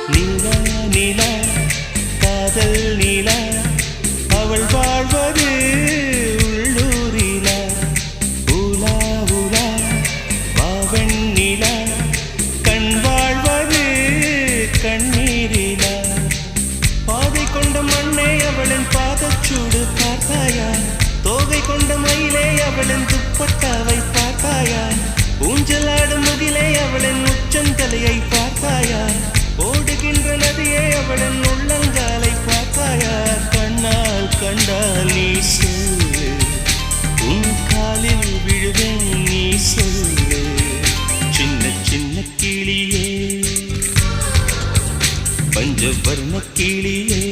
நீலா நீலா காதல் நீலா அவள் வாழ்வது உள்ளூரிலா ஊலா ஊலா வாவன் நீலா கண் வாழ்வது கண்ணீரிலா பாதை கொண்ட மண்ணே அவளின் பாதச்சூடு பார்த்தாயா தோகை கொண்ட மயிலே அவளின் துப்பட்டாவை பார்த்தாயா ஊஞ்சலாடும் முகிலே அவளின் உச்சந்தலையை பார்த்தாயா ஓடுகின்ற நதியே அவளின் உள்ளங்காலை பார்த்தாயா கண்ணால் கண்டால் நீ சொல்லு உன் காலில் விழுவேன் நீ சொல்லு சின்ன சின்ன கிளியே பஞ்சவர்ண கிளியே